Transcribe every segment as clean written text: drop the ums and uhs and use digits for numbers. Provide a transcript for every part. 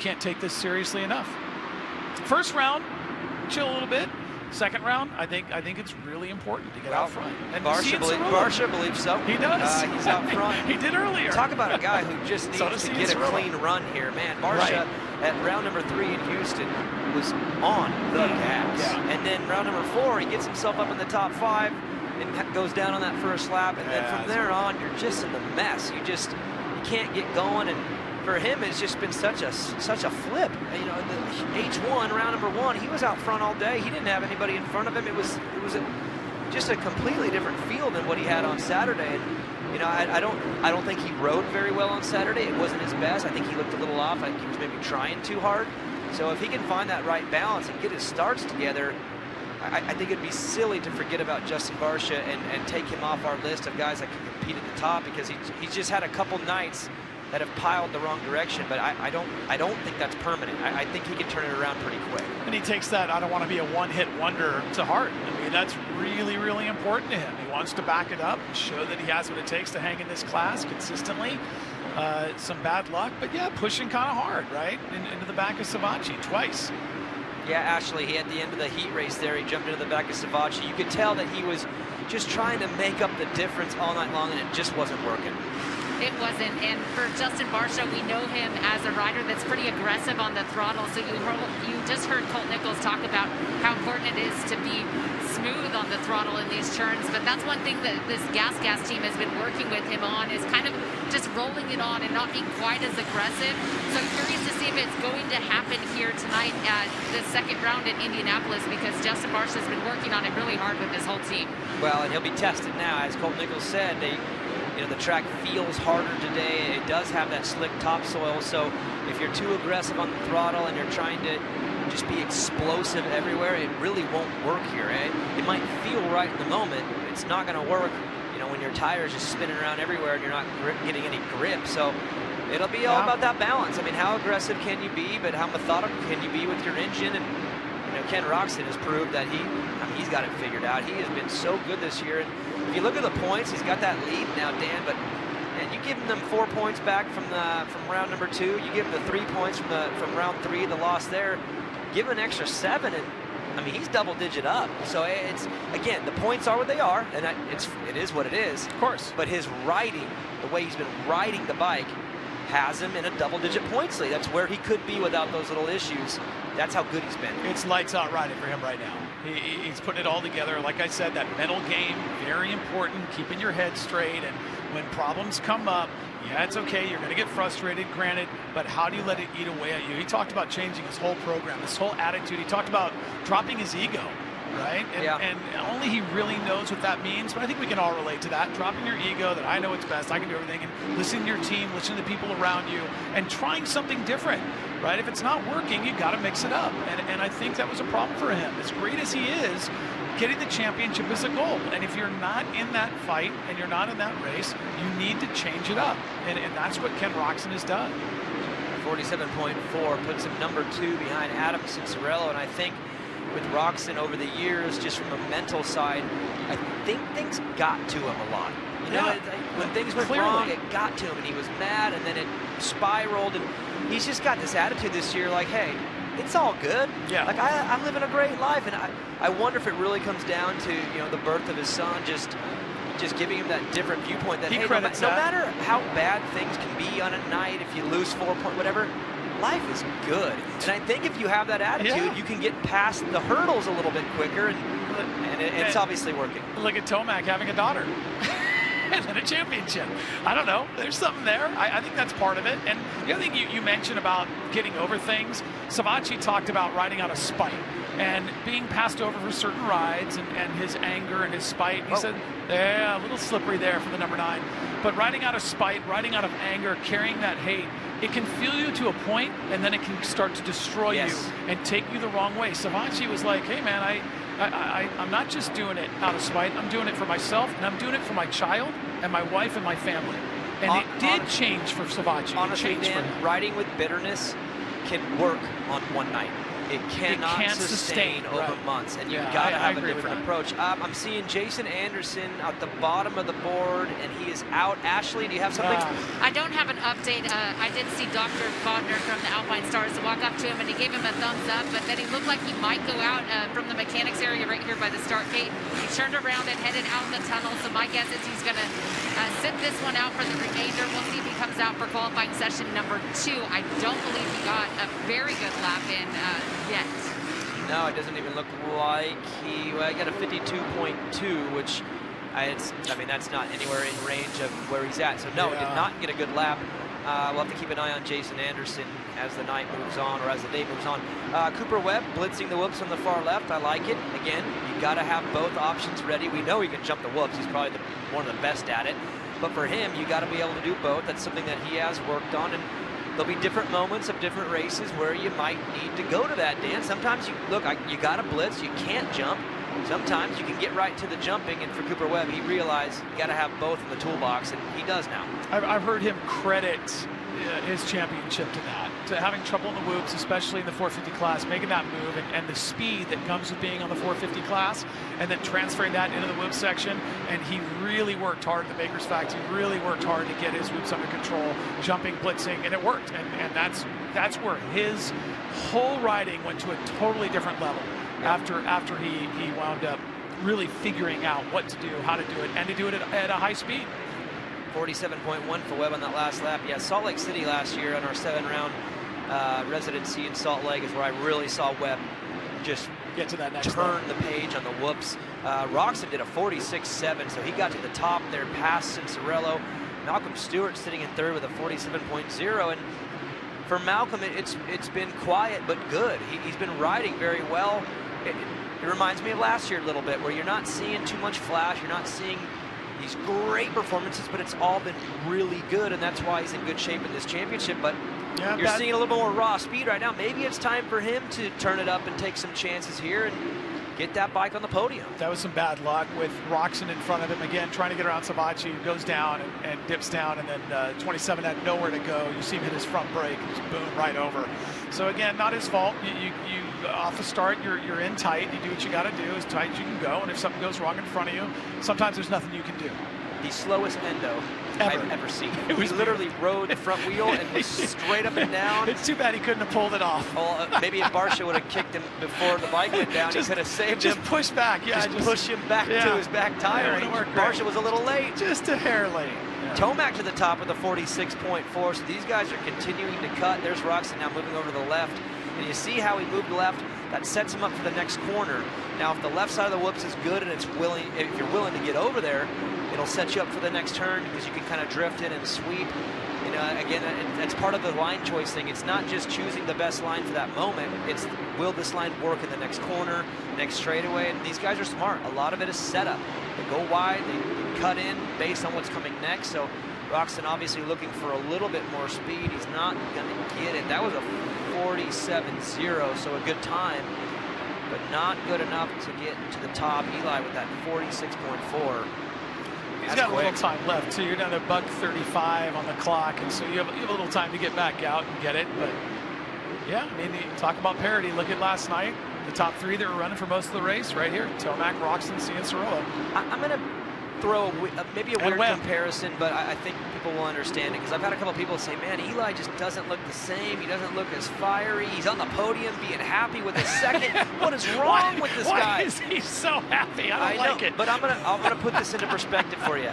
can't take this seriously enough. First round, chill a little bit. Second round, I think it's really important to get out front. And Barcia believes so. He does. He's out front. He did earlier. Talk about a guy who just needs to get a clean run here, man. Barcia at round number 3 in Houston was on the gas, and then round number 4, he gets himself up in the top 5 and goes down on that first lap, and then from there on, you're just in the mess. You can't get going, and for him, it's just been such a flip. You know, the H1 round number 1, he was out front all day. He didn't have anybody in front of him. It was just a completely different feel than what he had on Saturday. And you know, I don't think he rode very well on Saturday. It wasn't his best. I think he looked a little off. I think he was maybe trying too hard. So if he can find that right balance and get his starts together, I think it'd be silly to forget about Justin Barcia and take him off our list of guys that can compete at the top, because he's just had a couple nights that have piled the wrong direction, but I don't think that's permanent. I think he can turn it around pretty quick. And he takes that "I don't want to be a one-hit wonder" to heart. I mean, that's really, really important to him. He wants to back it up, show that he has what it takes to hang in this class consistently. Some bad luck, but yeah, pushing kind of hard, right? Into the back of Savatgy twice. Yeah, actually, at the end of the heat race there, he jumped into the back of Savatgy. You could tell that he was just trying to make up the difference all night long, and it just wasn't working. It wasn't, and for Justin Barcia, we know him as a rider that's pretty aggressive on the throttle. So you just heard Colt Nichols talk about how important it is to be smooth on the throttle in these turns. But that's one thing that this gas team has been working with him on, is kind of just rolling it on and not being quite as aggressive. So I'm curious to see if it's going to happen here tonight at the second round in Indianapolis, because Justin Barcia has been working on it really hard with his whole team. Well, and he'll be tested now, as Colt Nichols said. You know, the track feels harder today. It does have that slick topsoil, so if you're too aggressive on the throttle and you're trying to just be explosive everywhere, it really won't work here. It might feel right in the moment. It's not going to work, you know, when your tires just spinning around everywhere and you're not getting any grip. So it'll be all about that balance. I mean, how aggressive can you be, but how methodical can you be with your engine? And you know, Ken Roczen has proved that he's got it figured out. He has been so good this year. And if you look at the points, he's got that lead now, Dan, but and you give him them 4 points back from round number 2. You give him the 3 points from round 3, the loss there. Give him an extra 7, and I mean, he's double-digit up. So it's, again, the points are what they are, and it is what it is. Of course. But his riding, the way he's been riding the bike, has him in a double-digit points lead. That's where he could be without those little issues. That's how good he's been. It's lights-out riding for him right now. He's putting it all together. Like I said, that mental game, very important, keeping your head straight. And when problems come up, yeah, it's okay. You're going to get frustrated, granted, but how do you let it eat away at you? He talked about changing his whole program, his whole attitude. He talked about dropping his ego, right? And only he really knows what that means, but I think we can all relate to that. Dropping your ego, that I know what's best, I can do everything, and listening to your team, listening to the people around you, and trying something different, right? If it's not working, you've got to mix it up, and I think that was a problem for him. As great as he is, getting the championship is a goal, and if you're not in that fight and you're not in that race, you need to change it up, and that's what Ken Roczen has done. 47.4 puts him number 2 behind Adam Cincerello, and I think with Roczen over the years, just from a mental side, I think things got to him a lot. You know, when things went wrong, it got to him, and he was mad, and then it spiraled, and he's just got this attitude this year like, hey, it's all good. Yeah. Like, I'm living a great life, and I wonder if it really comes down to, you know, the birth of his son, just giving him that different viewpoint that, hey, no matter how bad things can be on a night, if you lose 4 points, whatever, life is good. And I think if you have that attitude, you can get past the hurdles a little bit quicker, and it's obviously working. Look at Tomac having a daughter. And then a championship. I don't know. There's something there. I think that's part of it. And the other thing you mentioned about getting over things, Savatgy talked about riding out of spite and being passed over for certain rides and his anger and his spite. He said, yeah, a little slippery there for the number 9. But riding out of spite, riding out of anger, carrying that hate, it can fuel you to a point, and then it can start to destroy you and take you the wrong way. Savatgy was like, hey, man, I'm not just doing it out of spite. I'm doing it for myself, and I'm doing it for my child and my wife and my family. And it did change for Savatgy. Honestly, Dan, riding with bitterness can work on one night. it cannot sustain over months, and you've got to have a different approach. I'm seeing Jason Anderson at the bottom of the board, and he is out. Ashley, do you have something? I don't have an update. I did see Dr. Bodner from the Alpine Stars walk up to him, and he gave him a thumbs up, but then he looked like he might go out from the mechanics area right here by the start gate. He turned around and headed out the tunnel, so my guess is he's going to sit this one out for the remainder. We'll see if he comes out for qualifying session number 2. I don't believe he got a very good lap in yet. No, it doesn't even look like he got a 52.2, which I mean, that's not anywhere in range of where he's at. So no, he did not get a good lap. We'll have to keep an eye on Jason Anderson as the night moves on, or as the day moves on. Cooper Webb blitzing the whoops on the far left. I like it. Again, you got to have both options ready. We know he can jump the whoops. He's probably one of the best at it. But for him, you got to be able to do both. That's something that he has worked on. And there'll be different moments of different races where you might need to go to that, Dan. Sometimes you got to blitz. You can't jump. Sometimes you can get right to the jumping, and for Cooper Webb, he realized you got to have both in the toolbox, and he does now. I've heard him credit his championship to that, to having trouble in the whoops, especially in the 450 class, making that move, and the speed that comes with being on the 450 class, and then transferring that into the whoop section. And he really worked hard at the Baker's Fact. He really worked hard to get his whoops under control, jumping, blitzing, and it worked. And that's where his whole riding went to a totally different level. After he wound up really figuring out what to do, how to do it, and to do it at a high speed. 47.1 for Webb on that last lap. Yeah, Salt Lake City last year on our 7-round residency in Salt Lake is where I really saw Webb just get to that next turn the page on the whoops. Roczen did a 46.7, so he got to the top there past Cincerello. Malcolm Stewart sitting in third with a 47.0, and for Malcolm, it's been quiet but good. He's been riding very well. It reminds me of last year a little bit, where you're not seeing too much flash, you're not seeing these great performances, but it's all been really good, and that's why he's in good shape in this championship. But you're seeing a little bit more raw speed right now. Maybe it's time for him to turn it up and take some chances here and get that bike on the podium. That was some bad luck with Roczen in front of him again, trying to get around Sabachi, who goes down and dips down, and then 27 had nowhere to go. You see him hit his front brake, just boom, right over. So again, not his fault. You off the start, you're in tight. You do what you got to do as tight as you can go, and if something goes wrong in front of you, sometimes there's nothing you can do. The slowest endo I've ever seen. He literally rode the front wheel and was straight up and down. It's too bad he couldn't have pulled it off. Well, maybe if Barcia would have kicked him before the bike went down, he could have saved him. Just push back, just push him back to his back tire. Barcia was a little late. Just a hair late. Yeah. Tomac to the top with a 46.4, so these guys are continuing to cut. There's Roczen now moving over to the left, and you see how he moved left. That sets him up for the next corner. Now, if the left side of the whoops is good and if you're willing to get over there, it'll set you up for the next turn because you can kind of drift in and sweep. You know, again, that's part of the line choice thing. It's not just choosing the best line for that moment. It's, will this line work in the next corner, next straightaway? And these guys are smart. A lot of it is setup. They go wide, they cut in based on what's coming next. So Roczen obviously looking for a little bit more speed. He's not going to get it. That was a 47.0, so a good time, but not good enough to get to the top. Eli with that 46.4. He's got a little time left, too. You're down to $1:35 on the clock, and so you have a little time to get back out and get it. But yeah, I mean, talk about parity. Look at last night. The top three that were running for most of the race right here: Tomac, Roczen, Cincerello. I'm going to throw maybe a weird comparison, but I think people will understand it, because I've had a couple of people say, man, Eli just doesn't look the same. He doesn't look as fiery. He's on the podium being happy with his second. What is wrong with this guy? Why is he so happy? I don't like it. But I'm gonna put this into perspective for you.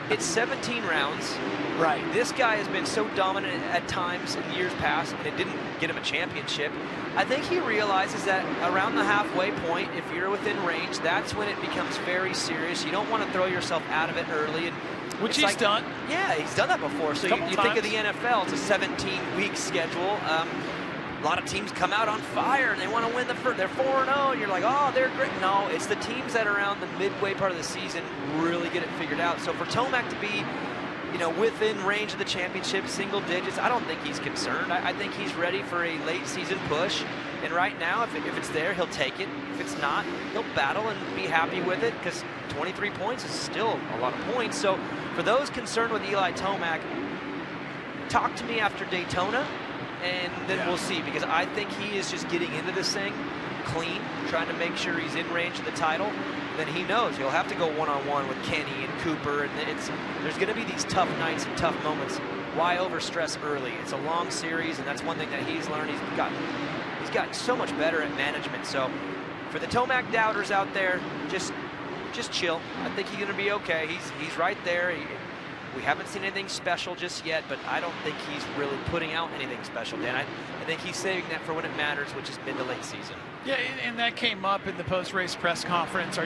It's 17 rounds. Right. This guy has been so dominant at times in years past, and it didn't get him a championship. I think he realizes that around the halfway point, if you're within range, that's when it becomes very serious. You don't want to throw yourself out of it early. Which he's done. Yeah, he's done that before. So you think of the NFL, it's a 17-week schedule. A lot of teams come out on fire and they want to win the first. They're 4-0, and you're like, oh, they're great. No, it's the teams that around the midway part of the season really get it figured out. So for Tomac to be, you know, within range of the championship, single digits, I don't think he's concerned. I think he's ready for a late season push. And right now, if it's there, he'll take it. If it's not, he'll battle and be happy with it, because 23 points is still a lot of points. So for those concerned with Eli Tomac, talk to me after Daytona. and then we'll see, because I think he is just getting into this thing clean, trying to make sure he's in range of the title. Then he knows he'll have to go one-on-one with Kenny and Cooper, and there's going to be these tough nights and tough moments. Why overstress early? It's a long series, and that's one thing that he's learned. He's gotten so much better at management. So for the Tomac doubters out there, just chill. I think he's going to be okay. He's right there. We haven't seen anything special just yet, but I don't think he's really putting out anything special, Dan. I think he's saving that for when it matters, which is mid to late season. Yeah, and that came up in the post-race press conference.